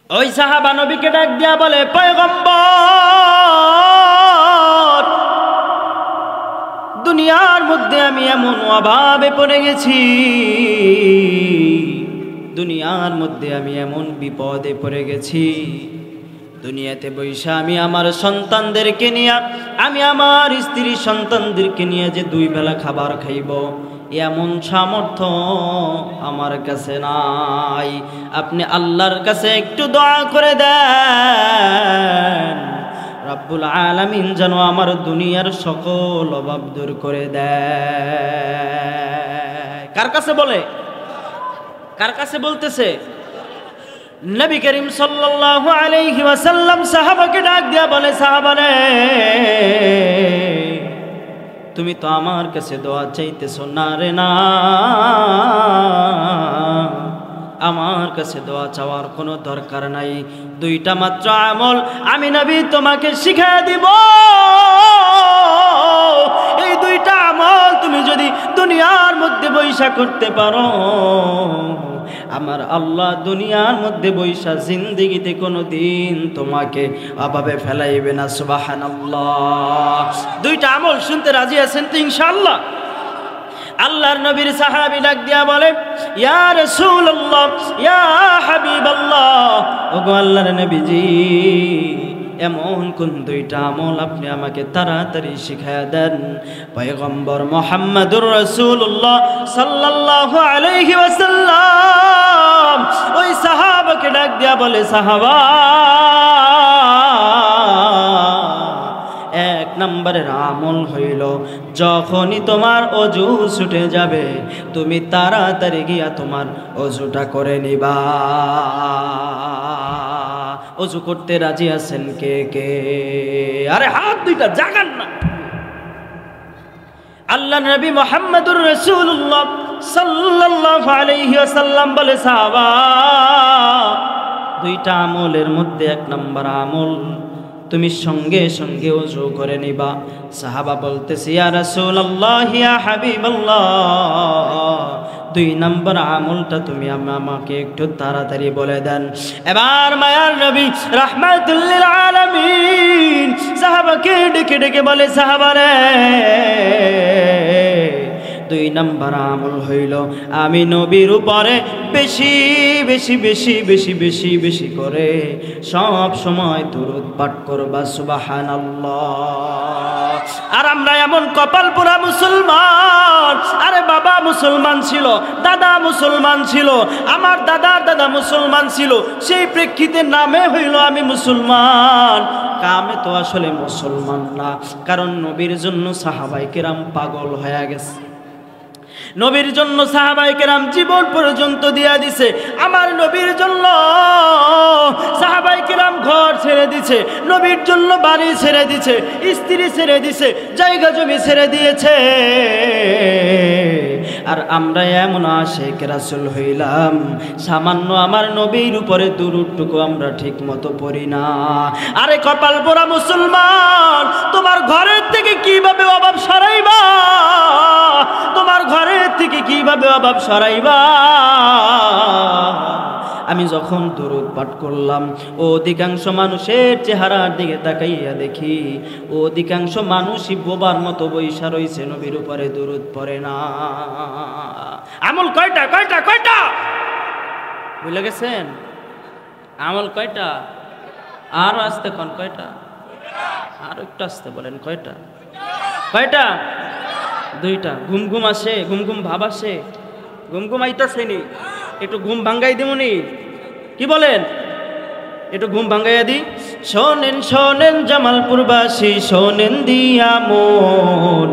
ওই সাহাবা নবীকে ডাক দিয়া বলে, পয়গম্বর, দুনিয়ার মধ্যে আমি এমন অভাবে পড়ে গেছি, দুনিয়ার মধ্যে আমি এমন বিপদে পড়ে গেছি, দুনিয়াতে বৈশা আমি আমার সন্তানদেরকে নিয়ে, আমি আমার স্ত্রী সন্তানদেরকে নিয়ে যে 2 বেলা খাবার খাইব এমন সামর্থ্য আমার কাছে নাই। আপনি আল্লাহর কাছে একটু দোয়া করে দেন, রব্বুল আলামিন যেন আমার দুনিয়ার সকল অভাব দূর করে দেয়। কার কাছে বলে? কার কাছে বলতেছে? নবী করিম সাল্লাল্লাহু আলাইহি ওয়াসাল্লাম সাহাবাকে ডাক দিয়া বলে, সাহাবারে, তুমি তো আমার কাছে দোয়া চাইতেছো না রে না, আমার কাছে দোয়া চাওয়ার কোনো দরকার নাই, 2টা মাত্র আমল আমি নবী তোমাকে শিখিয়ে দিব। এই 2টা আমল তুমি যদি দুনিয়ার মধ্যে বৈশা করতে পারো, আমার আল্লাহ দুনিয়ার মধ্যে বৈশা জিন্দেগিতে কোনো দিন তোমাকে অভাবে ফেলাইবে না। সুবহানাল্লাহ। 2টা আমল শুনতে রাজি আছেন তো ইনশাআল্লাহ? আল্লাহর নবীর সাহাবী ডাক দিয়া বলে, ইয়া রাসূলুল্লাহ, ইয়া হাবিবাল্লাহ, ওগো আল্লাহর নবীজি, এমন কোন 2টা আমল আপনি আমাকে তাড়াতাড়ি শিখায়া দেন। পয়গম্বর মুহাম্মদুর রাসূলুল্লাহ সাল্লাল্লাহু আলাইহি ওয়াসাল্লাম ওই সাহাবাকে ডাক দিয়া বলে, সাহাবা, 1 নম্বরের আমল হইল, যখনই তোমার অজু ছুটে যাবে তুমি তাড়াতাড়ি গিয়া তোমার অজুটা করে নিবা। অজু করতে রাজি আছেন কে কে? আরে হাত 2টা জাগান না। আল্লাহ নবী মুহাম্মদুর রাসূলুল্লাহ সাল্লাল্লাহু আলাইহি ওয়াসাল্লাম বলে, সাহাবা, 2টা আমলের মধ্যে 1 নম্বর আমল তুমি সঙ্গে সঙ্গে ওযু করে নিবা। সাহাবা বলতেছে, ইয়া রাসূলুল্লাহ, ইয়া হাবিবাল্লাহ, 2 নম্বর আমলটা তুমি আমাকে একটু তাড়াতাড়ি বলে দেন। এবার মায়ার নবী রাহমাতুল লিল আলামিন সাহাবাকে ডেকে ডেকে বলে, সাহাবারে, 2 নম্বর আমল হইল, আমি নবীর উপরে বেশি বেশি বেশি বেশি বেশি বেশি করে সব সময় দরুদ পাঠ করবা। সুবহানাল্লাহ। আর আমরা এমন কপাল পোড়া মুসলমান, আরে বাবা মুসলমান ছিল, দাদা মুসলমান ছিল, আমার দাদার দাদা মুসলমান ছিল, সেই প্রেক্ষিতে নামে হইল আমি মুসলমান, কামে তো আসলে মুসলমান না। কারণ নবীর জন্য সাহাবায়ে কেরাম পাগল হয়ে গেছে, নবীর জন্য সাহাবায়ে কেরাম জীবন পর্যন্ত দিয়া দিছে। আমার নবীর জন্য সাহাবায়ে কেরাম ঘর ছেড়ে দিছে, নবীর জন্য বাড়ি ছেড়ে দিছে, স্ত্রী ছেড়ে দিছে, জায়গা জমি ছেড়ে দিয়েছে। আর আমরা এমন আশিক রাসূল হইলাম, সামান্য আমার নবীর উপরে দুরূদটুকু আমরা ঠিক মতো পড়ি না। আরে কপাল পোড়া মুসলমান, তোমার ঘরের থেকে কিভাবে অভাব সরাইবা? তোমার ঘরের থেকে কিভাবে অভাব সরাইবা? আমি যখন দুরূদ পাঠ করলাম, অধিকাংশ মানুষের চেহারার দিকে তাকাইয়া দেখি অধিকাংশ মানুষই বোবার মতো বইসা রইছে, নবীর উপরে দুরূদ পড়ে না। আমল কয়টা কয়টা কয়টা বুঝলে গেছেন? আমল কয়টা? আরো আসতে কোন কয়টা? আরো একটু আসতে বলেন, কয়টা কয়টা? 2টা। ঘুম ঘুম আসে, ঘুম ঘুম ভাব আসে, ঘুম ঘুম আইতাছেনি, একটু ঘুম ভাঙ্গাই দেবনি, কি বলেন? একটু ঘুম ভাঙ্গাইয়া দি। শোনেন শোনেন জামালপুরবাসী, শোনেন দিয়া মন,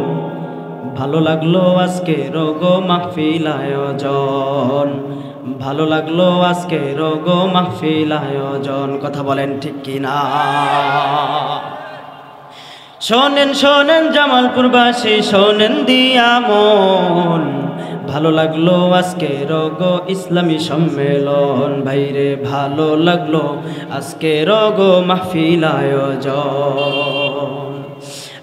ভালো লাগলো আজকে রোগো মাহফিল আয়োজন, ভালো লাগলো আজকে রোগো মাহফিল আয়োজন। কথা বলেন ঠিক কিনা? শোনেন শোনেন জামালপুরবাসী, শোনেন দিয়া মন, ভালো লাগলো আজকে রোগো ইসলামী সম্মেলন, ভাইরে ভালো লাগলো আজকে রোগো মাহফিল আয়োজন।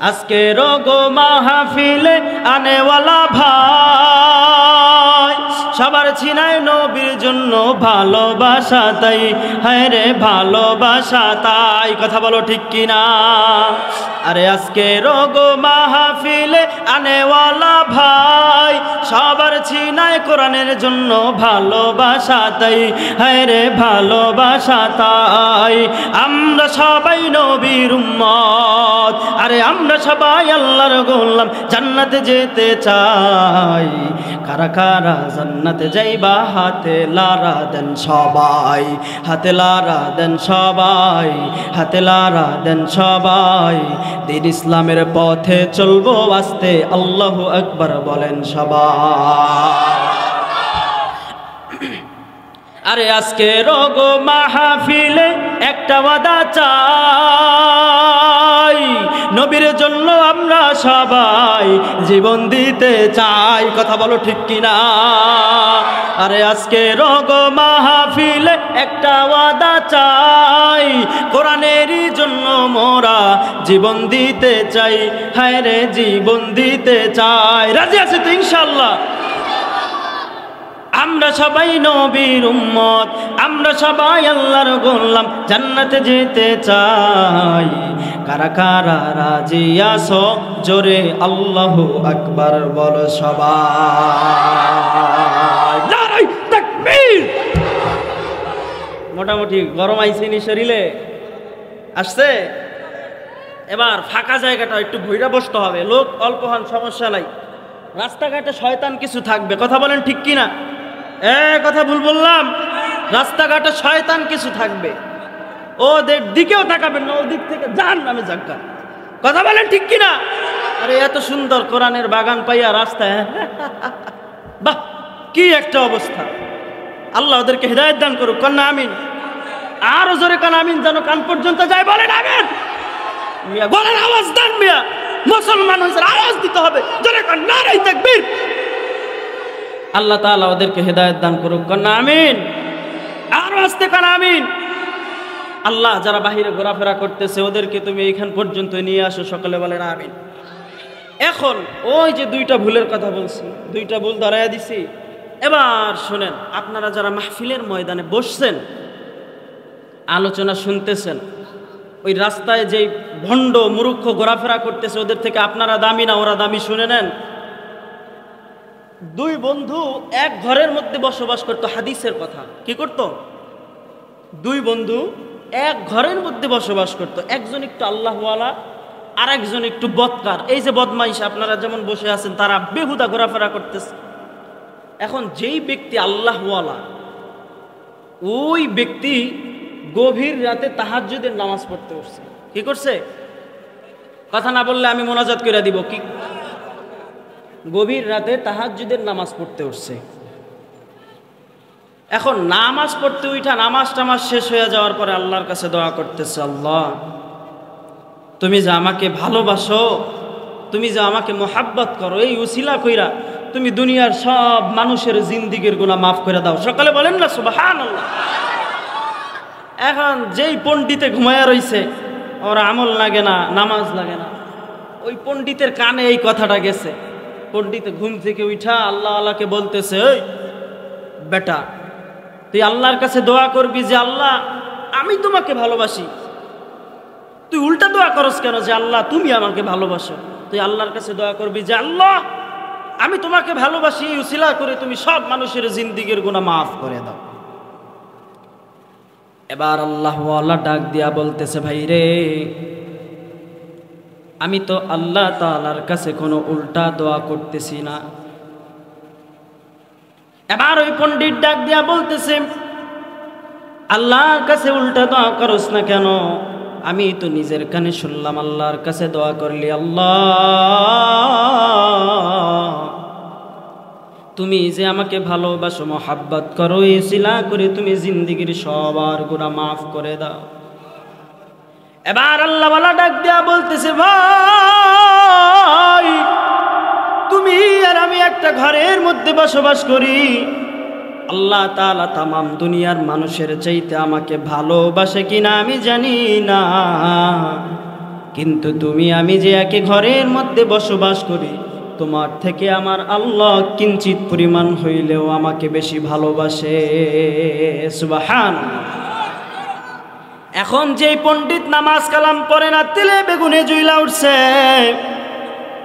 আজকে রোগো মাহফিলে আনেওয়ালা ভাই সবার ছিনায় নবীর জন্য ভালোবাসা তাই, হায় রে ভালোবাসা তাই। কথা বলো ঠিক কিনা? আরে আজকে রোগ মাহফিলে আনেওয়ালা ভাই, সবার ছিনায় কোরআনের জন্য ভালোবাসা তাই, হায় রে ভালোবাসা তাই। আমরা সবাই নবীর উম্মত, আরে আমরা সবাই আল্লাহর গোলাম, জান্নাতে যেতে চাই। কারা কারা জান্নাতে যাইবা হাতে লারা দেন সবাই, হাতে লারা দেন সবাই, হাতে লারা দেন সবাই। দিন ইসলামের পথে চলবো আস্তে, আল্লাহু আকবার বলেন সবাই। আরে আজকে রোগ মাহফিলে একটা ওয়াদা চাই, নবীর জন্য আমরা সবাই জীবন দিতে চাই। কথা বলো ঠিক কিনা? আরে আজকে রোগ মাহফিলে একটা ওয়াদা চাই, কোরআনেরই জন্য মোরা জীবন দিতে চাই, হায় রে জীবন দিতে চাই। রাজি আছি তো ইনশাআল্লাহ? আমরা সবাই নবীর উম্মত, আমরা সবাই আল্লাহর গোলাম, জান্নাতে যেতে চাই। কারা কারা রাজি আছো জোরে আল্লাহু আকবার বলো সবাই। নারে তাকবীর। মোটামুটি গরম আইসিনি শরীরে আসছে। এবার ফাঁকা জায়গাটা একটু ঘুরে বসতে হবে, লোক অল্প হন সমস্যা নাই। রাস্তাঘাটে শয়তান কিছু থাকবে, কথা বলেন ঠিক কিনা? কথা ভুল বললাম? রাস্তাঘাটে শয়তান কিছু থাকবে, ওদের দিকেও তাকাবেন না, ওদিক থেকে যান আমি জায়গা। কথা বলেন ঠিক কিনা? আরে এত সুন্দর কোরআনের বাগান পাইয়া রাস্তায়, বাহ কি একটা অবস্থা। আল্লাহ ওদেরকে হিদায়াত দান করুক, কন্যা আমিন। আরো জোরে কান আমিন, যেন কান পর্যন্ত যায়। বলেন আমিন মিয়া, বলেন আওয়াজ দেন মিয়া। মুসলমান হয়েছে আওয়াজ দিতে হবে, জোরে কান নারে তাকবীর। আল্লাহ তাআলা ওদেরকে হেদায়েত দান করুক, কন্যা আমিন। আর আস্তে কান আমিন। আল্লাহ যারা বাহিরে ঘোরাফেরা করতেছে ওদেরকে তুমি এইখান পর্যন্ত নিয়ে আসো, সকলে বলেন আমিন। এখন ওই যে দুইটা ভুলের কথা বলছি, দুইটা ভুল ধরাইয়া দিছি। এবার শুনেন, আপনারা যারা মাহফিলের ময়দানে বসছেন, আলোচনা শুনতেছেন, ওই রাস্তায় যেই ভণ্ড মূর্খ ঘোরাফেরা করতেছে ওদের থেকে আপনারা দামি না ওরা দামি? শুনে নেন। দুই বন্ধু এক ঘরের মধ্যে বসবাস করত, হাদিসের কথা। কি করত? দুই বন্ধু এক ঘরের মধ্যে বসবাস করত, একজন একটু আল্লাহওয়ালা আর একজন একটু বদকার। এই যে বদমাইশ আপনারা যেমন বসে আছেন, তারা বেহুদা ঘোরাফেরা করতেছে। এখন যেই ব্যক্তি আল্লাহওয়ালা, ওই ব্যক্তি গভীর রাতে তাহাজ্জুদের নামাজ পড়তে উঠছে। কি করছে? কথা না বললে আমি মোনাজাত করে দিব। কি? গভীর রাতে তাহাজ্জুদের নামাজ পড়তে উঠছে। এখন নামাজ পড়তে উঠা নামাজ টামাজ শেষ হয়ে যাওয়ার পরে আল্লাহর কাছে দোয়া করতেছে, আল্লাহ তুমি যে আমাকে ভালোবাসো, তুমি যে আমাকে মোহাব্বত করো, এই উসিলা কইরা তুমি দুনিয়ার সব মানুষের জিন্দিগির গুনাহ মাফ করে দাও। সকালে বলেন না সুবহানাল্লাহ। এখন যেই পণ্ডিতে ঘুমায়া রইছে, ওর আমল লাগে না, নামাজ লাগে না, ওই পণ্ডিতের কানে এই কথাটা গেছে। পণ্ডিত ঘুম থেকে উঠা আল্লাহ আল্লাহকে বলতেছে, ওই বেটা তুই আল্লাহর কাছে দোয়া করবি যে আল্লাহ আমি তোমাকে ভালোবাসি। তুই উল্টা দোয়া করস কেন যে আল্লাহ তুমি আমাকে ভালোবাসো? তুই আল্লাহর কাছে দোয়া করবি যে আল্লাহ আমি তোমাকে ভালোবাসি, উসিলা করে তুমি সব মানুষের জিন্দিগির গুনাহ মাফ করে দাও। এবার আল্লাহওয়ালা ডাক দিয়া বলতেছে, ভাই রে আমি তো আল্লাহ তাআলার কাছে কোনো উল্টা দোয়া করতেছি না। এবার ওই পণ্ডিত ডাক দিয়া বলতেছে, আল্লাহর কাছে উল্টা দোয়া করস না কেন? আমি তো নিজের কানে শুনলাম আল্লাহর কাছে দোয়া করলি আল্লাহ তুমি যে আমাকে ভালোবাসো, মোহাব্বত করো, ইসিলা করে তুমি জিন্দিগির সবার গুনাহ মাফ করে দাও। এবার আল্লাহওয়ালা ডাক দিয়া বলতেছে, ভাই তুমি আর আমি একটা ঘরের মধ্যে বসবাস করি, আল্লাহ তাআলা তামাম দুনিয়ার মানুষের চাইতে আমাকে ভালোবাসে কিনা আমি জানি না, কিন্তু তুমি আমি যে একই ঘরের মধ্যে বসবাস করি, তোমার থেকে আমার আল্লাহ কিঞ্চিত পরিমাণ হইলেও আমাকে বেশি ভালোবাসে। সুবহানাল্লাহ। এখন যেই পণ্ডিত নামাজ কালাম পড়ে না, তেলে বেগুনে জুইলা উঠছে,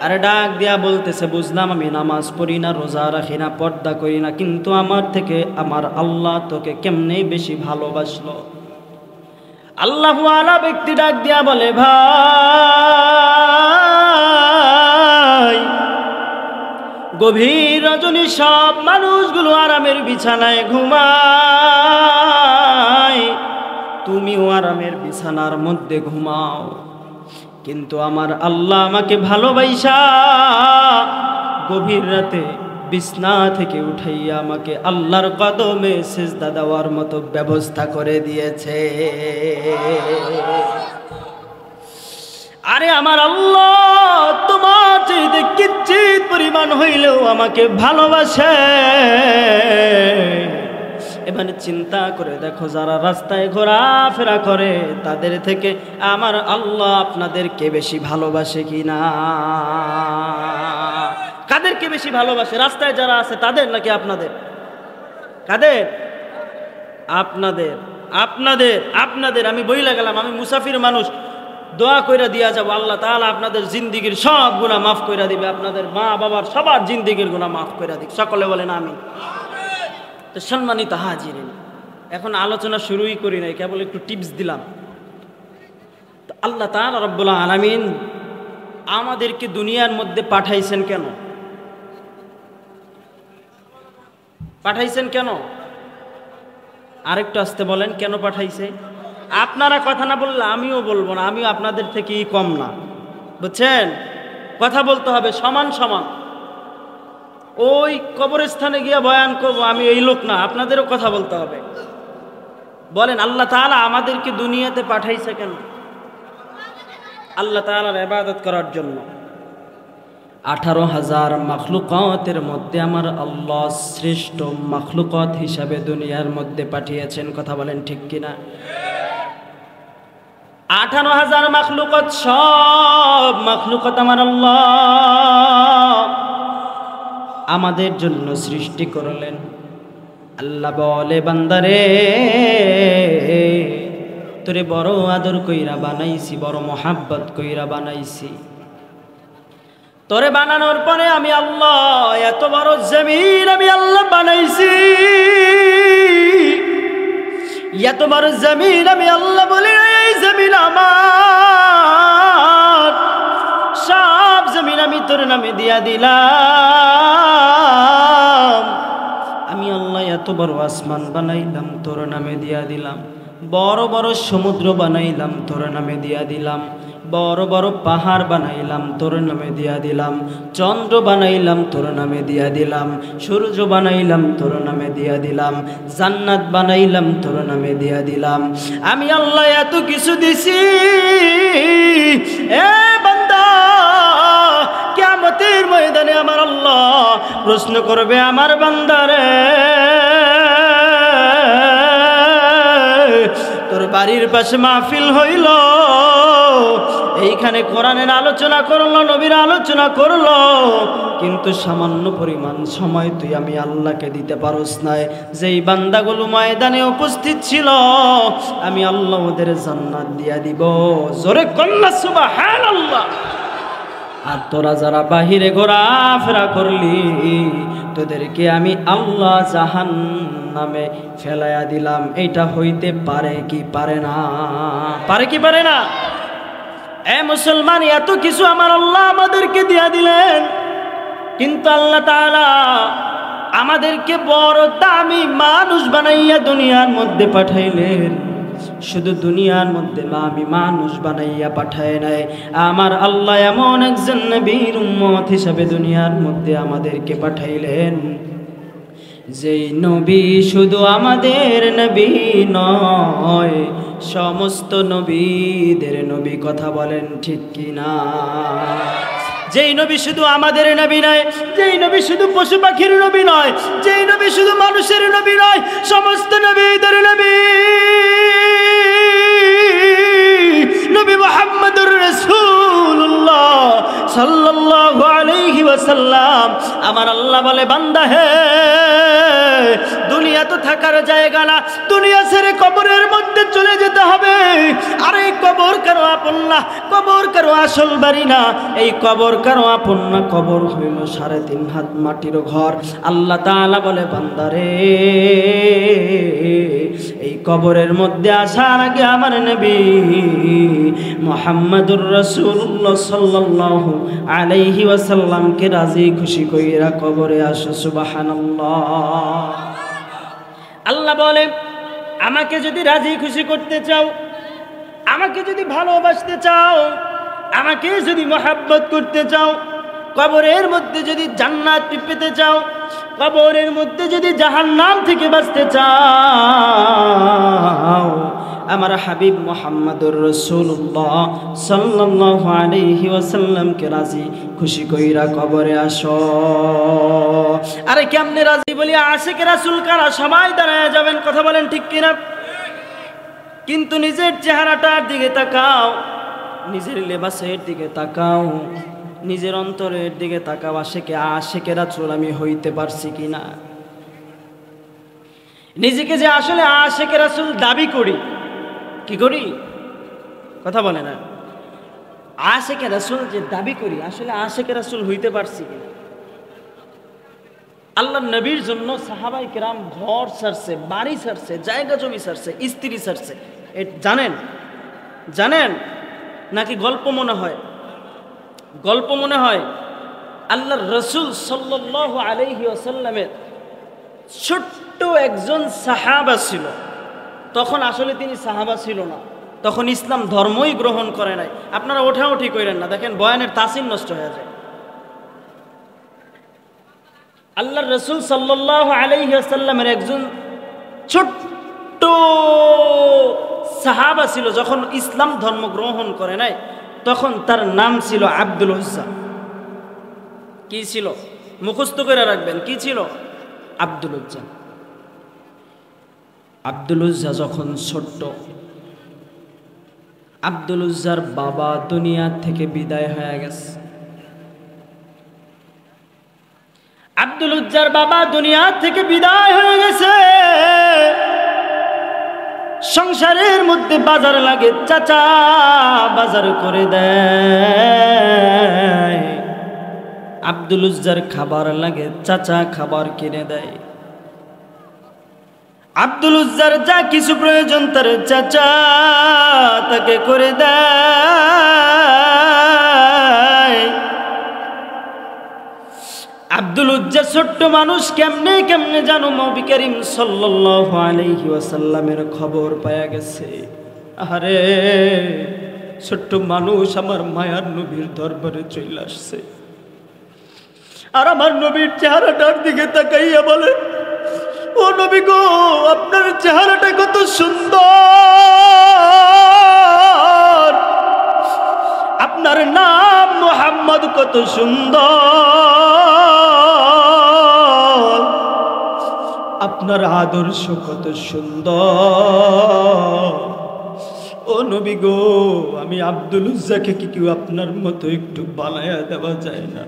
আরে ডাক দিয়া বলতেছে, বুঝলাম আমি নামাজ পড়ি না, রোজা রাখি না, পর্দা করি না, কিন্তু আমার থেকে আমার আল্লাহ তোকে কেমনে বেশি ভালোবাসলো। আল্লাহু আলা ব্যক্তি ডাক দিয়া বলে, ভাই, গভীর রজনী সব মানুষগুলো আরামের বিছানায় ঘুমায়, তুমিও আরামের বিছানার মধ্যে ঘুমাও, কিন্তু আমার আল্লাহ আমাকে ভালোবাসা গভীর রাতে বিছনা থেকে উঠাইয়া আমাকে আল্লাহর কদমে সিজদা দেওয়ার মতো ব্যবস্থা করে দিয়েছে। আরে আমার আল্লাহ তোমার চাইতে কিঞ্চিত পরিমাণ হইলেও আমাকে ভালোবাসে। এবারে চিন্তা করে দেখো, যারা রাস্তায় ঘোরাফেরা করে তাদের থেকে আমার আল্লাহ আপনাদেরকে বেশি ভালোবাসে কিনা? কাদেরকে বেশি ভালোবাসে? রাস্তায় যারা আছে তাদের নাকি আপনাদের? কাদের? আপনাদের। আপনাদের আপনাদের আমি বইলা গেলাম, আমি মুসাফির মানুষ, দোয়া কইরা দিয়া যাব, আল্লাহ তাআলা আপনাদের জিন্দেগীর সব গুনাহ মাফ কইরা দিবে, আপনাদের মা বাবার সবার জিন্দেগীর গুনাহ মাফ কইরা দিক। সকলে বলেন আমিন। তো সম্মানিত হাজিরিন, এখন আলোচনা শুরুই করি নাই, কেবল একটু টিপস দিলাম। তো আল্লাহ তাআলা রব্বুল আলামিন আমাদেরকে দুনিয়ার মধ্যে পাঠাইছেন কেন? পাঠাইছেন কেন? আরেকটু আসতে বলেন, কেন পাঠাইছে? আপনারা কথা না বললে আমিও বলবো না, আমিও আপনাদের থেকেই কম না, বুঝছেন? কথা বলতে হবে সমান সমান। ওই কবরস্থানে গিয়া বয়ান করবো, আমি এই লোক না, আপনাদেরও কথা বলতে হবে। বলেন, আল্লাহ তাআলা আমাদেরকে দুনিয়াতে পাঠাইছে কেন? আল্লাহ তাআলার ইবাদত করার জন্য। 18,000 মাখলুকাতের মধ্যে আমার আল্লাহ শ্রেষ্ঠ মাখলুকাত হিসাবে দুনিয়ার মধ্যে পাঠিয়েছেন। কথা বলেন ঠিক কিনা? 18,000 মাখলুকাত, সব মাখলুকাত আমার আল্লাহ আমাদের জন্য সৃষ্টি করলেন। আল্লাহ বলে, বান্দারে তোরে বড় আদর কইরা বানাইছি, বড় মোহাব্বত কইরা বানাইছি। তোরে বানানোর পরে আমি আল্লাহ এত বড় জমিন আমি আল্লাহ বানাইছি, এত বড় জমিন আমি আল্লাহ বলি এই জমিন আমার, সব জমিন আমি তোর নামে দিয়া দিলাম। আমি আল্লাহ এত বড় আসমান বানাইলাম, তোর নামে দিয়া দিলাম। বড় বড় সমুদ্র বানাইলাম, তোর নামে দিয়া দিলাম। বড় বড় পাহাড় বানাইলাম, তোর নামে দিয়া দিলাম। চন্দ্র বানাইলাম, তোর নামে দিয়া দিলাম। সূর্য বানাইলাম, তোর নামে দিয়া দিলাম। জান্নাত বানাইলাম, তোর নামে দিয়া দিলাম। আমি আল্লাহ এত কিছু দিছি। এ বান্দা, কিয়ামতের ময়দানে আমার আল্লাহ প্রশ্ন করবে, আমার বান্দারে তোর বাড়ির পাশে মাহফিল হইল, এইখানে কোরআনের আলোচনা করলো, নবীর আলোচনা করলো, কিন্তু সামান্য পরিমাণ সময় তুই আমি আল্লাহকে দিতে পারস নাই। যেই বান্দাগুলো ময়দানে উপস্থিত ছিল আমি আল্লাহ ওদের জান্নাত দিয়া দিব। জোরে কন্যা সুবহানাল্লাহ। আর তোরা যারা বাহিরে ঘোরাফেরা করলি, তোদেরকে আমি আল্লাহ জাহান্নামে ফেলাইয়া দিলাম। এইটা হইতে পারে কি পারে না? পারে কি পারে না? এ মুসলমান, এত কিছু আমার আল্লাহ আমাদেরকে দিয়া দিলেন, কিন্তু আল্লাহ তাআলা আমাদেরকে বড় দামি মানুষ বানাইয়া দুনিয়ার মধ্যে পাঠাইলেন। শুধু দুনিয়ার মধ্যে আমি মানুষ বানাইয়া পাঠায় নাই, আমার আল্লাহ এমন একজন নবীর উম্মত হিসাবে দুনিয়ার মধ্যে আমাদেরকে পাঠাইলেন, যেই নবী শুধু আমাদের নবী নয়, সমস্ত নবীদের নবী। কথা বলেন ঠিক কিনা? যেই নবী শুধু আমাদের নবী নয়, যেই নবী শুধু পশু পাখির নবী নয়, যেই নবী শুধু মানুষের নবী নয়, সমস্ত নবীদের নবী নবী মুহাম্মদুর রাসূলুল্লাহ সাল্লাল্লাহু আলাইহি ওয়াসাল্লাম আমার আল্লাহ বলে বান্দা হে, দুনিয়া তো থাকার জায়গা না, দুনিয়া ছেড়ে কবরের মধ্যে চলে যেতে হবে। আর এই কবর কারো আপন না, কবর কারো আসল বাড়ি না, এই কবর কারো আপন না, কবর হইল 3.5 হাত মাটির ঘর। আল্লাহ তাআলা বলে বান্দা রে, এই কবরের মধ্যে আসার আগে আমার নবী মুহাম্মদুর রাসূলুল্লাহ সাল্লাল্লাহু আলাইহি ওয়াসাল্লামকে রাজি খুশি কইরা কবরে আসো। সুবহানাল্লাহ। আল্লাহ বলে আমাকে যদি রাজি খুশি করতে চাও, আমাকে যদি ভালোবাসতে চাও, আমাকে যদি মহব্বত করতে চাও, কবরের মধ্যে যদি জান্নাত পেতে চাও, কবরের মধ্যে যদি জাহান্নাম থেকে বাঁচতে চাও, আমার হাবিব মুহাম্মদুর রাসূলুল্লাহ সাল্লাল্লাহু আলাইহি ওয়াসাল্লামকে রাজি খুশি কইরা কবরে আসো। আরে কেমনে রাজি বলি? আশিক রাসূল কারা সবাই দাঁড়ায় যাবেন, কথা বলেন ঠিক কিনা? কিন্তু নিজের চেহারাটার দিকে তাকাও, নিজের লেবাসের দিকে তাকাও, নিজের অন্তরের দিকে তাকাও। আশিক রাসূল আমি হইতে পারছি কিনা? নিজেকে যে আসলে আশিক রাসূল দাবি করি, কি করি? কথা বলে না। আশিক রাসূল যে দাবি করি, আসলে আশিক রাসূল হইতে পারছি কিনা? আল্লাহর নবীর জন্য সাহাবায়ে কেরাম ঘর ছাড়ছে, বাড়ি ছাড়ছে, জায়গা জমি ছাড়ছে, স্ত্রী ছাড়ছে। জানেন জানেন নাকি গল্প মনে হয়? গল্প মনে হয়। আল্লাহর রাসূল সাল্লাল্লাহু আলাইহি ওয়াসাল্লামের ছোট্ট একজন সাহাবা ছিল। তখন আসলে তিনি সাহাবা ছিল না, তখন ইসলাম ধর্মই গ্রহণ করে নাই। আপনারা ওঠাউঠি করেন না, দেখেন বয়ানের তাসির নষ্ট হয়ে যায়। আল্লাহর রাসূল সাল্লাল্লাহু আলাইহি ওয়াসাল্লামের একজন ছোট্ট সাহাবা ছিল, যখন ইসলাম ধর্ম গ্রহণ করে নাই তখন তার নাম ছিল আব্দুল উজ্জা। কি ছিল? মুখস্থ করে রাখবেন, কি ছিল? আব্দুল উজ্জা। আব্দুল উজ্জা যখন ছোট্ট, আব্দুল উজ্জার বাবা দুনিয়া থেকে বিদায় হয়ে গেছে। আব্দুল উজ্জার বাবা দুনিয়া থেকে বিদায় হয়ে গেছে। সংসারের মধ্যে বাজার লাগে, চাচা বাজার করে দেয়। আব্দুল উজ্জার খাবার লাগে, চাচা খাবার কিনে দেয়। আব্দুল উজ্জার যা কিছু প্রয়োজন তার চাচা তাকে করে দেয়। আব্দুল উজ্জা ছোট্ট মানুষ, কেমনে কেমনে জানো নবী করিম সাল্লাল্লাহু আলাইহি ওয়াসাল্লামের খবর পায়া গেছে। আরে ছোট্ট মানুষ আমার মায়ার নবীর দরবারে চলে আসছে, আর আমার নবীর চেহারাটার দিকে তাকাইয়া বলে, ও নবী গো, আপনার চেহারাটা কত সুন্দর, আপনার নাম মুহাম্মদ কত সুন্দর, আপনার আদর্শ কত সুন্দর। ও নবী গো, আমি আব্দুল উজ্জাকে কি কেউ আপনার মতো একটু বানায়া দেওয়া যায় না?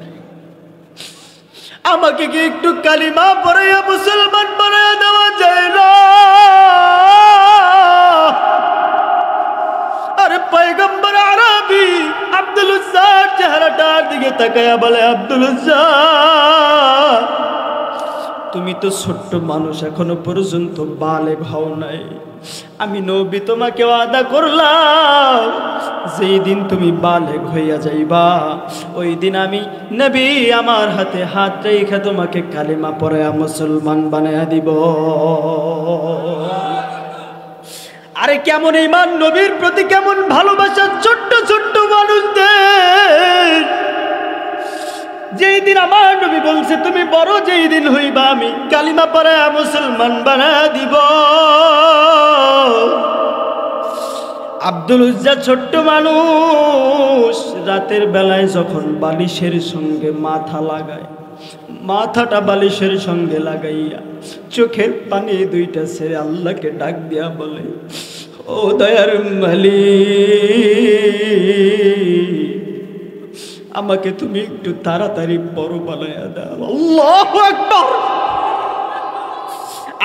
আমাকে কি একটু কালিমা পড়াইয়া মুসলমান বানায়া দেওয়া যায় না? আরে পয়গম্বর আরবি আব্দুল উজ্জার চেহারাটার দিকে তাকায়া বলে, আব্দুল উজ্জা তুমি তো ছোট্ট মানুষ, এখনো পর্যন্ত বালেগ হও নাই। আমি নবী তোমাকে ওয়াদা করলাম, যেই দিন তুমি বালেগ হইয়া যাইবা ওই দিন আমি নবী আমার হাতে হাত রেখে তোমাকে কালিমা পড়ায়া মুসলমান বানায়া দিব। আরে কেমন ঈমান, নবীর প্রতি কেমন ভালোবাসা ছোট্ট ছোট্ট মানুষদের। যেই দিন আমার নবী বলছে তুমি বড়, যেই দিন হইবা আমি কালিমা পড়ায়া মুসলমান বানায়া দিব। আব্দুল উজ্জা ছোট্ট মানুষ, রাতের বেলায় যখন বালিশের সঙ্গে মাথা লাগায়, মাথাটা বালিশের সঙ্গে লাগাইয়া চোখের পানি দুইটা ছেড়ে আল্লাহকে ডাক দিয়া বলে, ও দয়ার মালিক, আমাকে তুমি একটু তাড়াতাড়ি বড় বানায়া দাও। আল্লাহু আকবার।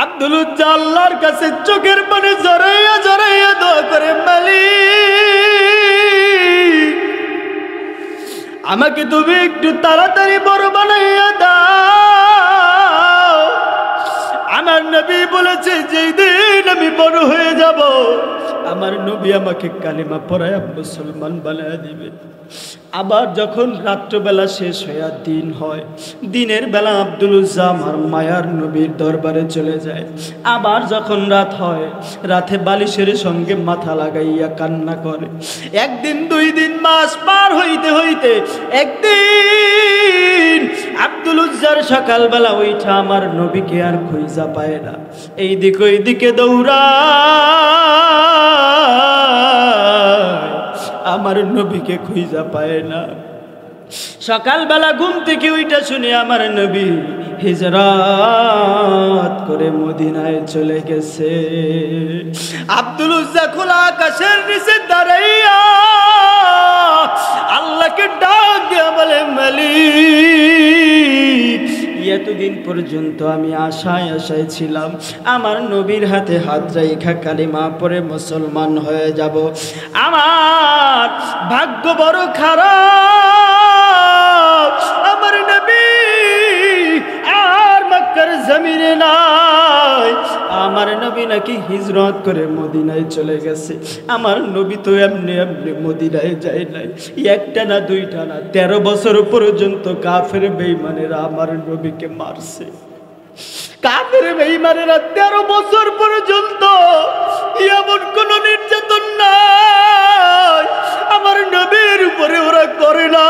আব্দুল উজ্জা আল্লাহর কাছে চোখের পানি জড়াইয়া জড়াইয়া দোয়া করে, মালিক আমাকে তুমি একটু তাড়াতাড়ি বড় বানাইয়া দাও। আমার নবী বলেছে যেই দিন আমি বড় হয়ে যাব আমার নবী আমাকে কালিমা পড়ায় মুসলমান বানায় দিবে। আবার যখন রাত্রবেলা শেষ হয়ে দিন হয়, দিনের বেলা আব্দুল উজ্জা আমার মায়ার নবীর দরবারে চলে যায়। আবার যখন রাত হয়, রাতে বালিশের সঙ্গে মাথা লাগাইয়া কান্না করে। একদিন, 2 দিন, মাস পার হইতে হইতে একদিন আব্দুল উজ্জার সকালবেলা ওইটা আমার নবীকে আর খুঁজা পায় না। এইদিকে ওইদিকে দৌড়া আমার নবীকে খুঁজা পায় না। সকালবেলা ঘুম থেকে ওইটা শুনে আমার নবী হিজরত করে মদিনায় চলে গেছে। আব্দুল উজ্জা খোলা আকাশের নিচে দাঁড়াইয়া আল্লাহকে ডাক দিয়া বলে, মালিক এতদিন পর্যন্ত আমি আশায় আশায় ছিলাম আমার নবীর হাতে হাত রাইখা কালিমা পড়ে মুসলমান হয়ে যাব। আমার ভাগ্য বড় খারাপ, আমার নবী আর মক্কার জমিনে নাই। আমার নবী নাকি হিজরত করে মদিনায় চলে গেছে। আমার নবী তো এমনি এমনি মদিনায় যায় নাই। একটা না, 2টা না, 13 বছর পর্যন্ত কাফের বেঈমানেরা আমার নবীকে মারছে। কাফের বেঈমানেরা 13 বছর পর্যন্ত এমন কোন নির্যাতন নাই আমার নবীর উপরে ওরা করে না।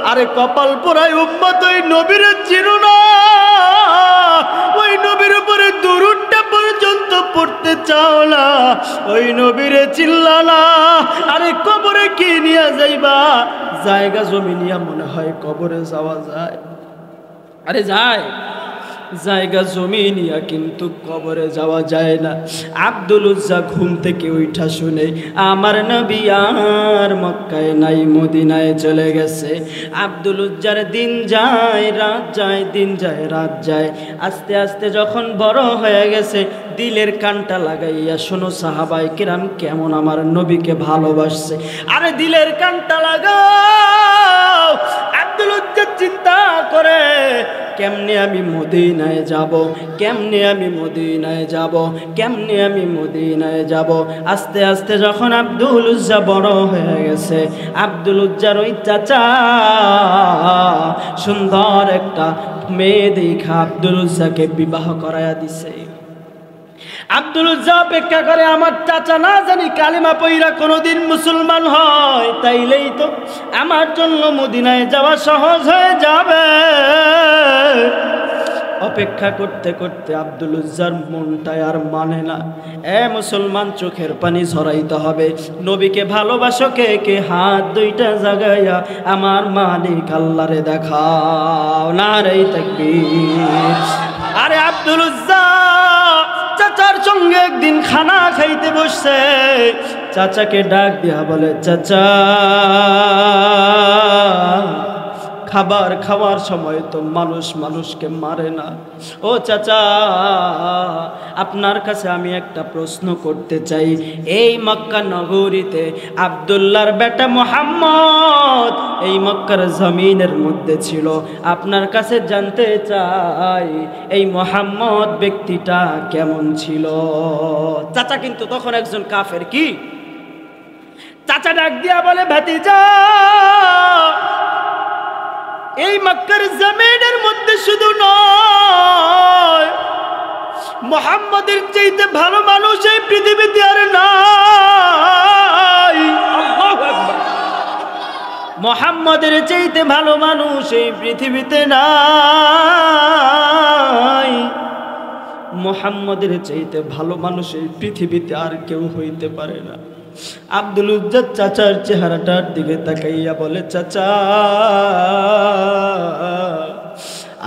আরে কপাল পোড়ায় উম্মত ওই নবীর চিনো না, ওই নবীর উপরে দুরূদটা পর্যন্ত পড়তে চাও না, ওই নবীরে চিল্লা না। আরে কবরে কি নিয়ে যাইবা? জায়গা জমি নিয়ে মনে হয় কবরে যাওয়া যায়? আরে যায়, জায়গা জমি নিয়া কিন্তু কবরে যাওয়া যায় না। আব্দুল উজ্জা ঘুম থেকে উঠা শুনে আমার নবী আর মক্কায় নাই, মদিনায় চলে গেছে। আব্দুল উজ্জার দিন যায় রাত যায়, দিন যায় রাত যায়। আস্তে আস্তে যখন বড় হয়ে গেছে, দিলের কানটা লাগাইয়া শোনো সাহাবায়ে কিরাম কেমন আমার নবীকে ভালোবাসছে। আরে দিলের কানটা লাগাও। আব্দুল উজ্জা চিন্তা করে, কেমনে আমি মদিনায় যাব, কেমনে আমি মদিনায় যাব, কেমনে আমি মদিনায় যাব। আস্তে আস্তে যখন আব্দুল উজ্জা বড় হয়ে গেছে, আব্দুল উজ্জার ওই চাচা সুন্দর একটা মেয়ে দেখা আব্দুল উজ্জাকে বিবাহ করায়া দিছে। আব্দুল উজ্জা অপেক্ষা করে আমার চাচা না জানি কালিমা পইরা কোনোদিন মুসলমান হয়, তাইলেই তো আমার জন্য মদিনায় যাওয়া সহজ হয়ে যাবে। অপেক্ষা করতে করতে আব্দুল উজ্জার মনটাই আর মানে না। মুসলমান চোখের পানি ঝরাইতে হবে। নবীকে ভালোবাসো কে কে? হাত 2টা জাগাইয়া আমার মালিক আল্লাহরে দেখাও। নারে তাকবীর। আরে আব্দুল উজ্জা চাচার সঙ্গে একদিন খানা খাইতে বসছে। চাচাকে ডাক দিয়া বলে, চাচা খাবার খাওয়ার সময় তো মানুষ মানুষকে মারে না। ও চাচা, আপনার কাছে আমি একটা প্রশ্ন করতে চাই। এই মক্কা নগরীতে আব্দুল্লাহর বেটা মুহাম্মদ এই মক্কার জমিনের মধ্যে ছিল। আপনার কাছে জানতে চাই এই মুহাম্মদ ব্যক্তিটা কেমন ছিল? চাচা কিন্তু তখন একজন কাফের। কি? চাচা ডাক দিয়া বলে, ভাতিজা এই মক্কার জমিনের মধ্যে শুধু নয়, মুহাম্মদের চাইতে ভালো মানুষ এই পৃথিবীতে আর নাই। আল্লাহু আকবার। মুহাম্মদের চাইতে ভালো মানুষ এই পৃথিবীতে নাই। মুহাম্মদের চাইতে ভালো মানুষ এই পৃথিবীতে আর কেউ হইতে পারে না। আব্দুল উজ্জা চাচার চেহারাটার দিকে তাকাইয়া বলে, চাচা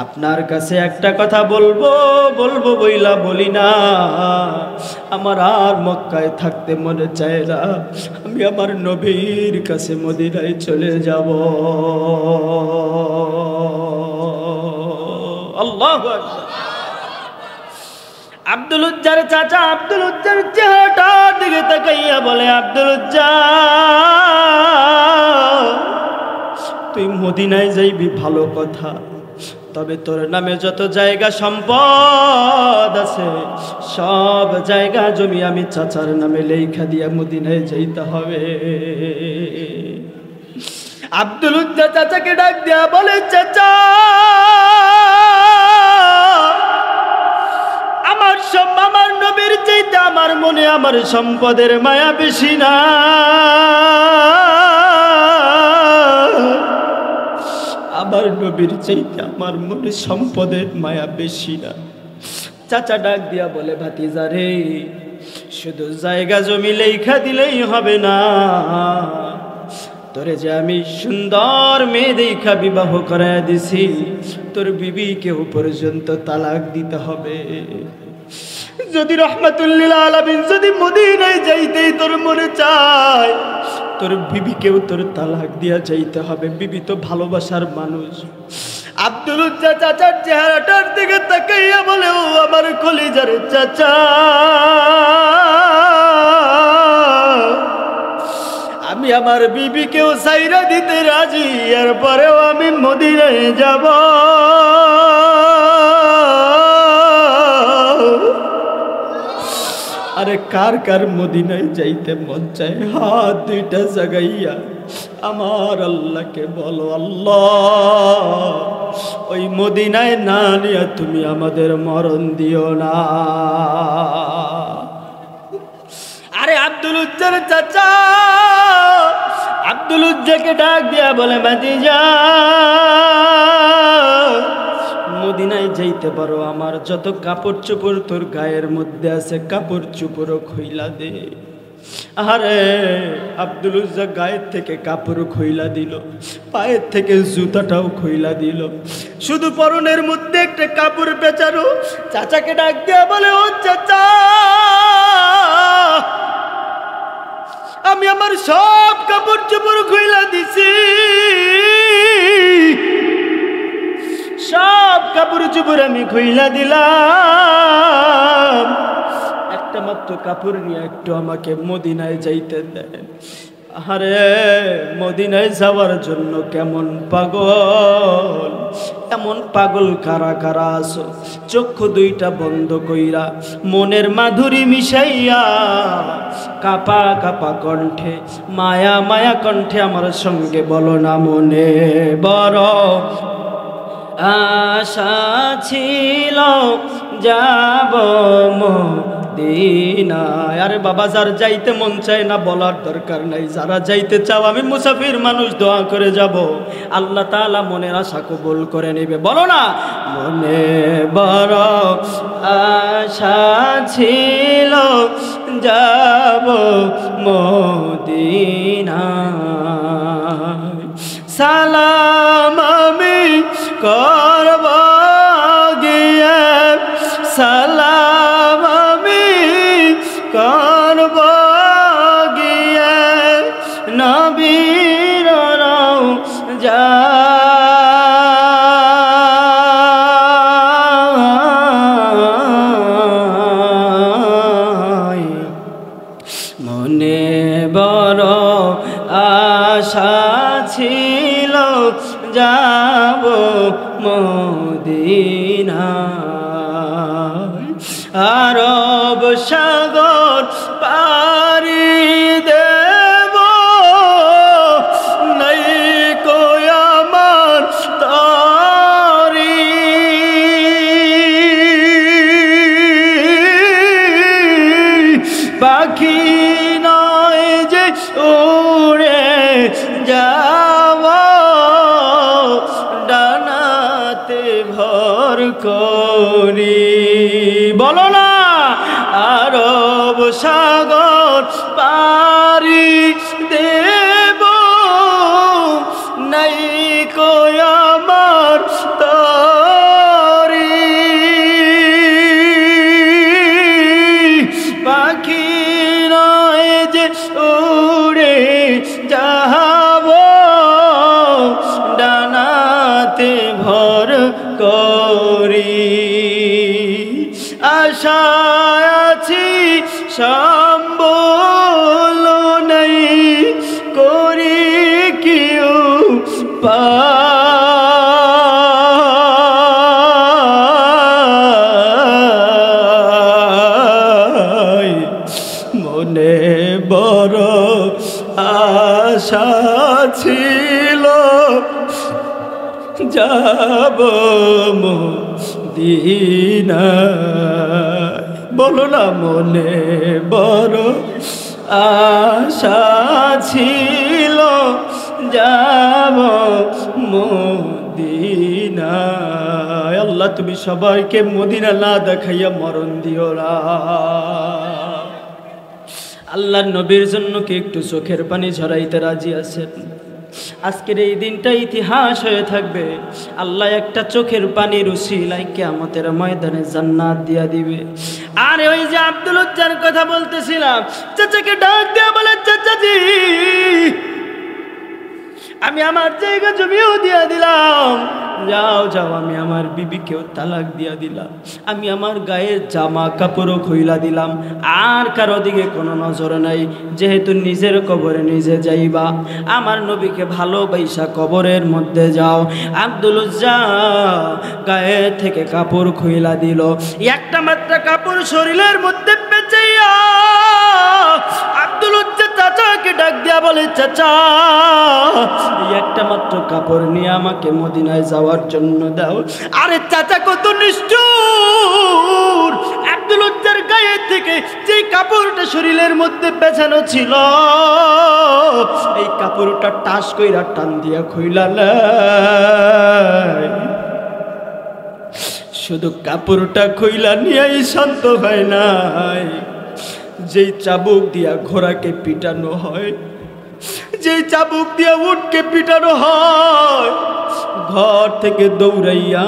আপনার কাছে একটা কথা বলবো বলবো বইলা বলি না। আমার আর মক্কায় থাকতে মনে চায় না, আমি আমার নবীর কাছে মদিনায় চলে যাব। আল্লাহু আকবার। আব্দুল উজ্জার চাচা আব্দুল উজ্জার চেহারাটার দিকে তাকাইয়া বলে, আব্দুল উজ্জা, তুই মদিনায় যাইবি ভালো কথা, তবে তোর নামে যত জায়গা সম্পদ আছে সব জায়গা জমি আমি চাচার নামে লেখা দিয়া মদিনায় যাইতে হবে। আব্দুল উজ্জা চাচাকে ডাক দিয়া বলে, চাচা, আমার নবীর চাইতে আমার মনে আমার সম্পদের মায়া বেশি না। আমার নবীর চাইতে আমার মনে সম্পদের মায়া বেশি না। চাচা ডাক দিয়া বলে, ভাতিজা রে, শুধু জায়গা জমি লেখা দিলেই হবে না, তোরে যে আমি সুন্দর মেয়ে দেখা বিবাহ করায় দিছি, তোর বিবিকেও পর্যন্ত তালাক দিতে হবে। যদি রহমাতুল্লিল আলামিন যদি মদিনায় যাইতেই তোর মনে চায়, তোর বিবিকেও তোর তালাক দিয়া যাইতে হবে। বিবি তো ভালোবাসার মানুষ। আব্দুল উজ্জা চাচার চেহারাটার দিকে তাকাইয়া বলে, ও আমার কলিজার চাচা, আমি আমার বিবিকেও সাইরা দিতে রাজি, এরপরেও আমি মদিনায় যাব। আরে কার কার মদিনায় যাইতে মন চায়? হাত দুইটা জাগাইয়া আমার আল্লাহকে বলো, আল্লাহ, ওই মদিনায় না নিয়ে তুমি আমাদের মরণ দিও না। আরে আব্দুল উজ্জার চাচা আব্দুল উজ্জাকে ডাক দিয়া বলে, ভাতিজা, মদিনায় যাইতে পারো, আমার যত কাপড় চোপড় তোর গায়ের মধ্যে আছে কাপড় চোপড়ও খইলা দে। আরে আব্দুল উজ্জা গায়ের থেকে কাপড় খইলা দিল, পায়ের থেকে জুতাটাও খইলা দিল, শুধু পরনের মধ্যে একটা কাপড় পেঁচানো। চাচাকে ডাক দিয়া বলে, ও চাচা, আমি আমার সব কাপড় চোপড় খইলা দিছি, সব কাপড় চোপড় আমি খইলা দিলাম, একটা মাত্র কাপড় নিয়ে একটু আমাকে মদিনায় যাইতে দেন। আরে মদিনায় যাওয়ার জন্য কেমন পাগল, এমন পাগল কারা কারা আছো? চক্ষু দুইটা বন্ধ কইরা মনের মাধুরী মিশাইয়া কাপা কাপা কণ্ঠে মায়া মায়া কণ্ঠে আমার সঙ্গে বলো না, মনে বড় আশা ছিল যাব মদিনায়। আরে বাবা, যার যাইতে মন চায় না বলার দরকার নাই, যারা যাইতে চাও, আমি মুসাফির মানুষ, দোয়া করে যাব, আল্লাহ তাআলা মনের আশা কবুল করে নেবে। বলো না, মনে বড় আশা ছিল যাব মদিনায়, সালাম আমি করব গিয়ে, সালাম আমি করব গিয়ে নবীর রওজা, মনে বড় আশা ছিল যাব মদিনায়, আরব সাগর পারি দেব, নাই কই আমার তরি, পাখি নয় যে উড়ে যাওয়া, ডানাতে ভর করি। বলো না, আরব সাগর পারি দেব, নাই কই আমার তরি, মনে বড় আশা ছিল যাব মদিনায়। বলো না, মনে বড় আশা ছিল যাব মদিনায়। আল্লাহ তুমি সবাইকে মদিনা না দেখাইয়া মরণ দিও না। আল্লাহর নবীর জন্য কি একটু চোখের পানি ঝরাইতে রাজি আছেন? আজকের এই দিনটা ইতিহাস হয়ে থাকবে। আল্লাহ একটা চোখের পানির উসিলায় কিয়ামতের ময়দানে জান্নাত দিয়া দিবে। আর ওই যে আব্দুল উজ্জার কথা বলতেছিলাম, চাচাকে ডাক দিয়া বলে, চাচাজি আমি আমার জায়গা জমিও দিয়া দিলাম, যাও যাও, আমি আমার বিবিকেও তালাক দিয়া দিলাম, আমি আমার গায়ের জামা কাপড়ও খুইলা দিলাম, আর কারো দিকে কোনো নজর নাই, যেহেতু নিজের কবরে নিজে যাইবা, আমার নবীকে ভালোবাসা কবরের মধ্যে যাও। আব্দুল উজ্জা গায়ে থেকে কাপড় খুইলা দিল, একটা মাত্র কাপড় শরীরের মধ্যে পেঁচাইয়া আব্দুল উজ্জা চাচাকে ডাক দিয়া বলে, চাচা একটা মাত্র কাপড় নিয়ে আমাকে মদিনায় যাওয়ার জন্য দাও। আরে চাচা কত নিষ্ঠুর! আব্দুল উজ্জার গায়ে থেকে যে কাপড়টা শরীরের মধ্যে পেছানো ছিল, এই কাপড়টা টাস কইরা টান দিয়া খুইলা নাই। শুধু কাপড়টা খুইলা নিয়েই শান্ত হয় নাই, যেই চাবুক দিয়া ঘোড়াকে পিটানো হয়, যে চাবুক দিয়া উটকে পিটানো হয়, ঘর থেকে দৌড়াইয়া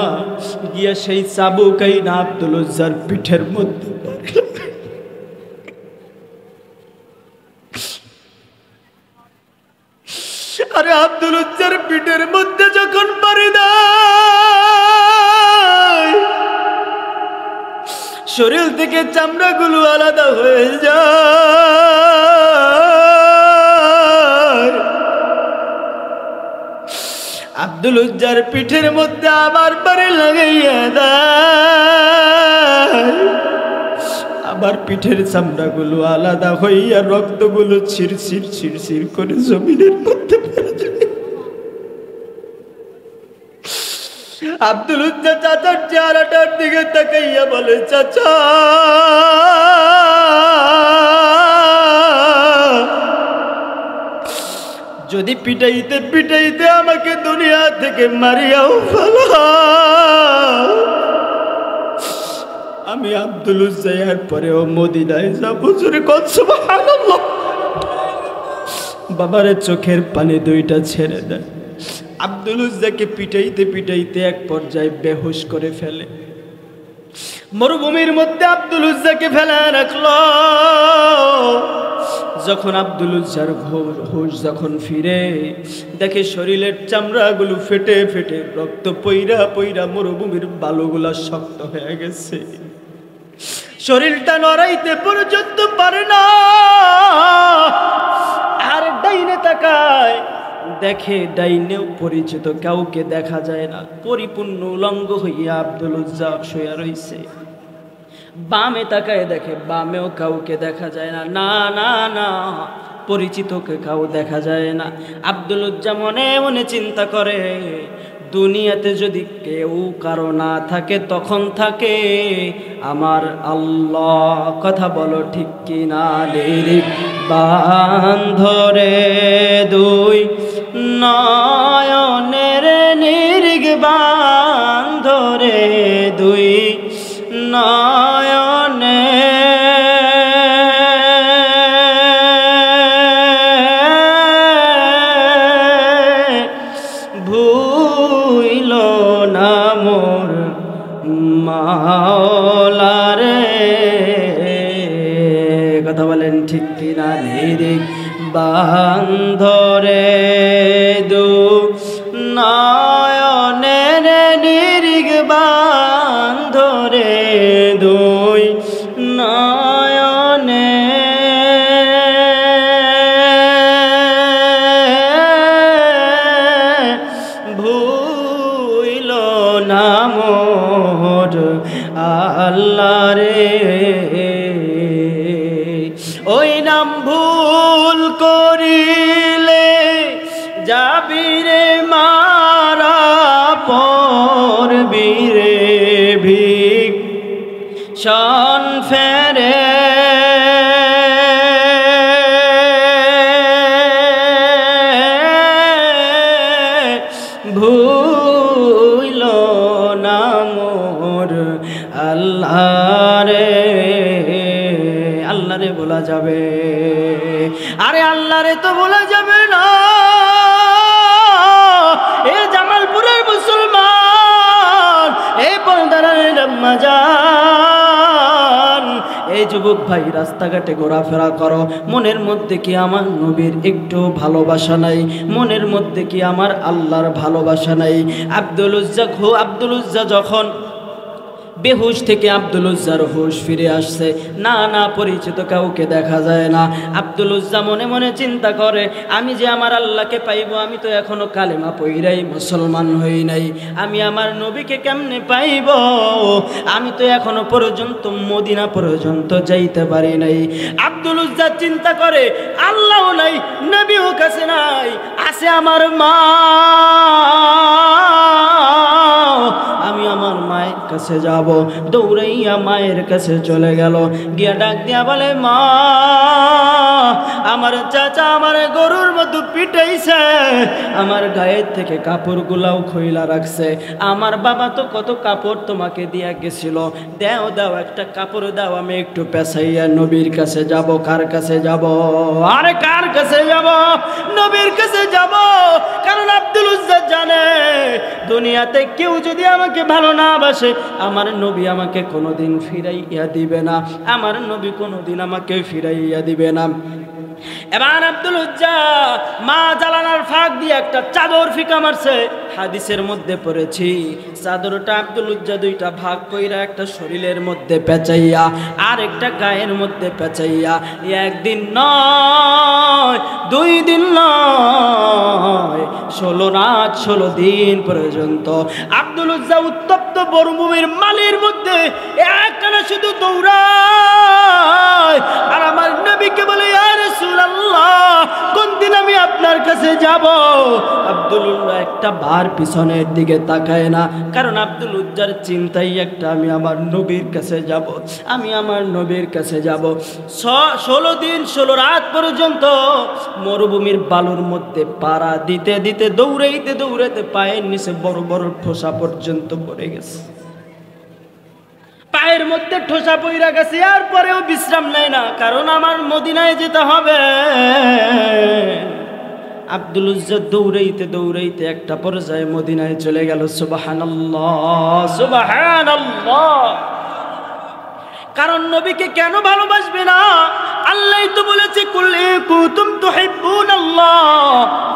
গিয়া সেই চাবুকাই না আব্দুল উজ্জার পিঠের মধ্যে। আরে আব্দুল উজ্জার পিঠের মধ্যে যখন পারি দেয়, শরীর থেকে চামড়াগুলো আলাদা হয়ে যায়। আব্দুল উজ্জার পিঠের মধ্যে আবার বাড়ি লাগাইয়া দেয়, আবার পিঠের চামড়াগুলো আলাদা হইয়া রক্তগুলো ছিরছির ছিরছির করে জমিনের মধ্যে পড়ে যায়। আব্দুল উজ্জা চাচার চেহারাটার দিকে তাকাইয়া বলে, চাচা যদি পিটাইতে পিটাইতে আমাকে দুনিয়া থেকে মারিয়াও ফেলা, আমি আব্দুল উজ্জা এর পরেও মদিনায় যাব। জোরে কর সুবহানাল্লাহ। বাবারে চোখের পানি দুইটা ছেড়ে দেয়। আব্দুল উজ্জাকে পিটাইতে পিটাইতে এক পর্যায়ে বেহুশ করে ফেলে। মরুভূমির মধ্যে আব্দুল উজ্জাকে ফেলা রাখলো। যখন আব্দুল উজ্জার হুশ যখন ফিরে, দেখে শরীরের চামড়াগুলো ফেটে ফেটে রক্ত পইরা পইরা মরুভূমির বালুগুলা শক্ত হয়ে গেছে, শরীরটা নড়াইতে পর্যন্ত পারে না। আর ডাইনে তাকায়, দেখে ডাইনেও পরিচিত কাউকে দেখা যায় না, পরিপূর্ণ উলঙ্গ হইয়া আব্দুল উজ্জা শুয়ে রইছে। বামে তাকায়, দেখে বামেও কাউকে দেখা যায় না, না না না, পরিচিতকে কাউ দেখা যায় না। আব্দুল উজ্জা মনে মনে চিন্তা করে, দুনিয়াতে যদি কেউ কারো না থাকে তখন থাকে আমার আল্লাহ। কথা বলো ঠিক কিনা? লিরিক বান্ধরে দুই নয়নের নিরিগ বান্ধরে দুই নয়নে ভুইল না মোর মাওলারে। কথা বলেন ঠিক কিনা? নিরিগ বান্ধরে দু নয়নের নিরিগ বান্ধরে দুই নয়নে ভুইল না মোর আল্লাহ রে। ওই ওই নাম ভুল করিলে যাবি রে মারা পড়বি রে ভিক শন ফেরে ভুইল না মোর আল্লাহ রে, আল্লাহ রে বলা যাবে? আরে আল্লাহ রে তো বলা যাবে না। এ জামালপুরের মুসলমান, এ পর্দারের আম্মাজান, এই যুবক ভাই রাস্তাঘাটে ঘোরাফেরা করো, মনের মধ্যে কি আমার নবীর একটু ভালোবাসা নাই? মনের মধ্যে কি আমার আল্লাহর ভালোবাসা নাই? আব্দুল উজ্জা যখন বেহুশ থেকে আব্দুল উজ্জার হুশ ফিরে আসছে, না না পরিচিত কাউকে দেখা যায় না। আব্দুল উজ্জা মনে মনে চিন্তা করে, আমি যে আমার আল্লাহকে পাইব, আমি তো এখনো কালেমা পইরাই মুসলমান হই নাই, আমি আমার নবীকে কেমনে পাইব? আমি তো এখনো পর্যন্ত মদিনা পর্যন্ত যাইতে পারি নাই। আব্দুল উজ্জা চিন্তা করে, আল্লাহও নাই, নবীও কাছে নাই, আছে আমার মা। আমি আমার মায়ের কাছে যাব। দৌড়াইয়া মায়ের কাছে চলে গেল, গিয়া ডাক দিয়া বলে, মা, আমার চাচা আমার গরুর মতো পিটাইছে, আমার গায়ের থেকে কাপড়গুলাও খইলা রাখছে, আমার বাবা তো কত কাপড় তোমাকে দিয়া গেছিল, দাও দাও একটা কাপড় দাও, আমি একটু পেছাইয়া নবীর কাছে যাব। কার কাছে যাব? আরে কার কাছে যাব? নবীর কাছে যাব। কারণ আব্দুল উজ্জা জানে, দুনিয়াতে কেউ যদি আমাকে ভালো না বাসে, আমার নবী আমাকে কোনোদিন ফিরাইয়া দিবে না, আমার নবী কোনোদিন আমাকে ফিরাইয়া দিবে না। এবার আব্দুল উজ্জা মা জালানার ফাঁক দিয়ে একটা চাদর ফিকা মারছে। হাদিসের মধ্যে পড়েছি, চাদরটা আব্দুল উজ্জা দুইটা ভাগ কইরা একটা শরীরের মধ্যে পেঁচাইয়া আর একটা গায়ের মধ্যে পেঁচাইয়া, একদিন নয়, 2 দিন নয়, 16 রাত 16 দিন পর্যন্ত আব্দুল উজ্জা উত্তপ্ত মরুভূমির মালির মধ্যে একটানা শুধু দৌড়ায় আর আমার নবীকে বলে, ইয়া রাসূলুল্লাহ, কোন দিন আমি আপনার কাছে যাব? আব্দুল উজ্জা একটা বার পিছনের দিকে তাকায় না, কারণ আব্দুল উজ্জার চিন্তাই একটা, আমি আমার নবীর কাছে যাব, আমি আমার নবীর কাছে যাব। 16 দিন 16 রাত পর্যন্ত মরুভূমির বালুর মধ্যে পাড়া দিতে দিতে দৌড়াইতে দৌড়াইতে পায়ের নিচে বড় বড় ঠোসা পর্যন্ত পড়ে গেছে, পায়ের মধ্যে ঠোসা পইরা গেছে। আর পরেও বিশ্রাম নেয় না, কারণ আমার মদিনায় যেতে হবে। আব্দুল উজ্জা দৌড়াইতে দৌড়াইতে একটা পর্যায়ে মদিনায় চলে গেল। সুবহানাল্লাহ, সুবহানাল্লাহ। কারণ নবীকে কেন ভালোবাসবে না? আল্লাহ তো বলেছে, কুল ইন কুনতুম তুহিব্বুনাল্লাহ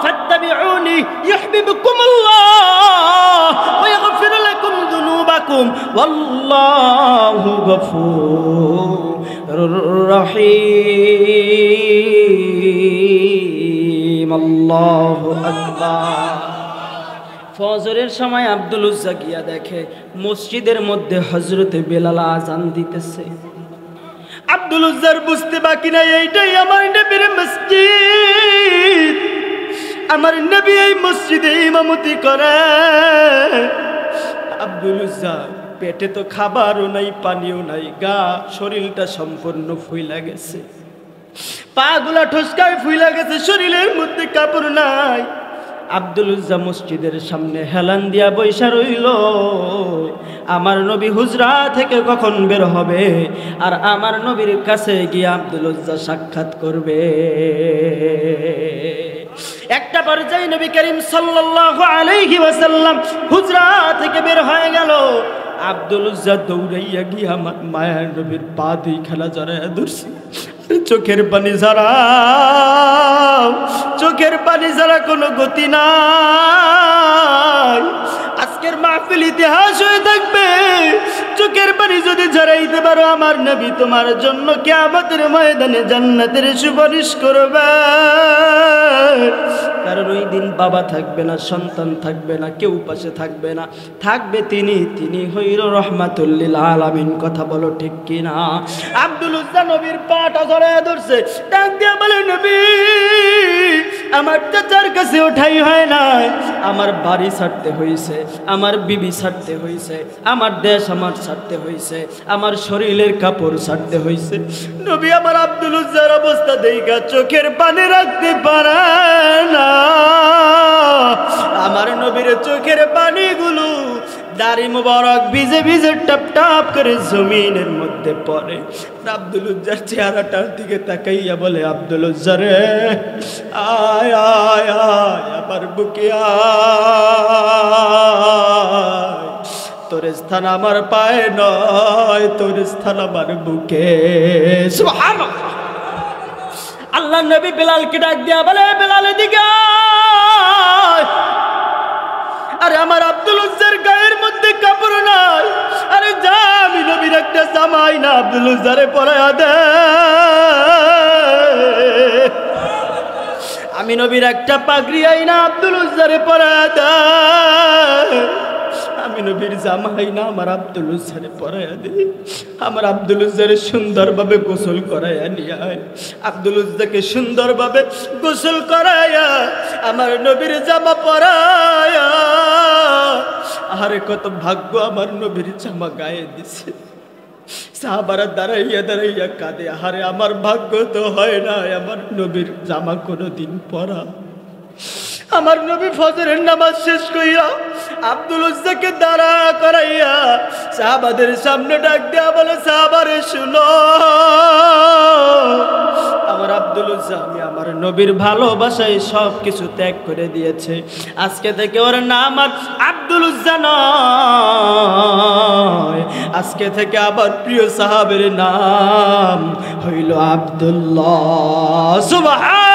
ফাত্তাবিউনি ইউহিব্বুকুমুল্লাহ ওয়া ইয়াগফির লাকুম যুনুবাকুম ওয়াল্লাহু গফুরুর রহিম। আল্লাহু আকবার। ফজরের সময় আব্দুল উজ্জা গিয়া দেখে মসজিদের মধ্যে হযরতে বেলাল আযান দিতেছে। আব্দুল উজ্জার বুঝতে বাকি নাই, এইটাই আমার নবীর মসজিদ, আমার নবী এই মসজিদে ইমামতি করে। আব্দুল উজ্জা পেটে তো খাবারও নাই, পানিও নাই, গা শরীরটা সম্পূর্ণ ফুইলা গেছে, পা গুলা ঠসকায় ফুইলা গেছে, শরীরের মধ্যে কাপড় নাই। আব্দুল উজ্জা মসজিদের সামনে হেলান দিয়া বৈশা রইল, আমার নবী হুজরা থেকে কখন বের হবে আর আমার নবীর কাছে গিয়ে আব্দুল উজ্জা সাক্ষাৎ করবে। একটা পর্যায়ে নবী করিম সাল্লাল্লাহু আলাইহি ওয়াসাল্লাম হুজরা থেকে বের হয়ে গেল। আব্দুল উজ্জা দৌড়াইয়া গিয়ে আমার মায়ের নবীর পা দুই খেলা জড়াইয়া ধরছে। চোখের পানি ছাড়া, চোখের পানি ছাড়া কোনো গতি নাই। আজকের মাহফিল ইতিহাস হয়ে থাকবে। চোখের পানি যদি ঝরাইতে পারো, আমার নবী তোমার জন্য কিয়ামতের ময়দানে জান্নাতের সুপারিশ করবে। কারণ ওই দিন বাবা থাকবে না, সন্তান থাকবে না, কেউ পাশে থাকবে না, থাকবে তিনি হইল রহমাতুল লিল আলামিন। কথা বলো ঠিক কিনা? আব্দুল উজ্জা নবীর পাটা জড়ায় ধরছে, ডাক দিয়া বলে, নবী আমার চাচার কাছে ওঠাই হয় নাই, আমার বাড়ি ছাড়তে হয়েছে, আমার বিবি ছাড়তে হয়েছে, আমার দেশ আমার ছাড়তে হয়েছে, আমার শরীরের কাপড় ছাড়তে হয়েছে। নবী আমার আব্দুল উজ্জার অবস্থা দেখা চোখের পানি রাখতে পারে না। আমার নবীর চোখের পানিগুলো দাড়ি মুবারক ভিজে ভিজে টপ টপ করে জমিনের মধ্যে পড়ে। আব্দুল উজ্জার চেহারাটার দিকে তাকাইয়া বলে, আব্দুল উজ্জা রে, আয় আয় আয় আমার বুকে আয়, তোর স্থান আমার পায়ে নয়, তোর স্থান আমার বুকে। সুবহানাল্লাহ। আল্লাহ নবী বেলালকে ডাক দিয়া বলে, বেলাল এদিকে আয়। আরে আমার আব্দুল উজ্জার গায়ের মধ্যে কাপড় নাই, আরে যা আমি নবীর একটা জামাই না আব্দুল উজ্জারে পরায়া দে, আমি নবীর একটা পাগড়ি আইনা আব্দুল উজ্জারে পরায়া দে, আমি নবীর জামাই না আমার আব্দুল উজ্জারে পরায়া দে। আমার আব্দুল উজ্জারে সুন্দরভাবে গোসল করাইয়া নিয়ে আয়। আব্দুল উজ্জাকে সুন্দরভাবে গোসল করাইয়া আমার নবীর জামা পরায়া, আরে কত ভাগ্য আমার নবীর জামা গায়ে দিছে। সাহাবারা দাঁড়াইয়া দাঁড়াইয়া কাঁদে, আরে আমার ভাগ্য তো হয় না আমার নবীর জামা কোনোদিন পরা। আমার নবী ফজরের নামাজ শেষ কইরা আব্দুল উজ্জাকে দাঁড়া করাইয়া সাহাবাদের সামনে ডাক দেয়া বলে, সাহাবারে শুনো, আমার আব্দুল উজ্জা আমি আমার নবীর ভালোবাসায় সব কিছু ত্যাগ করে দিয়েছে। আজকে থেকে ওর নাম আর আব্দুল উজ্জা নয়, আজকে থেকে আবার প্রিয় সাহাবের নাম হইল আব্দুল্লাহ। সুবহান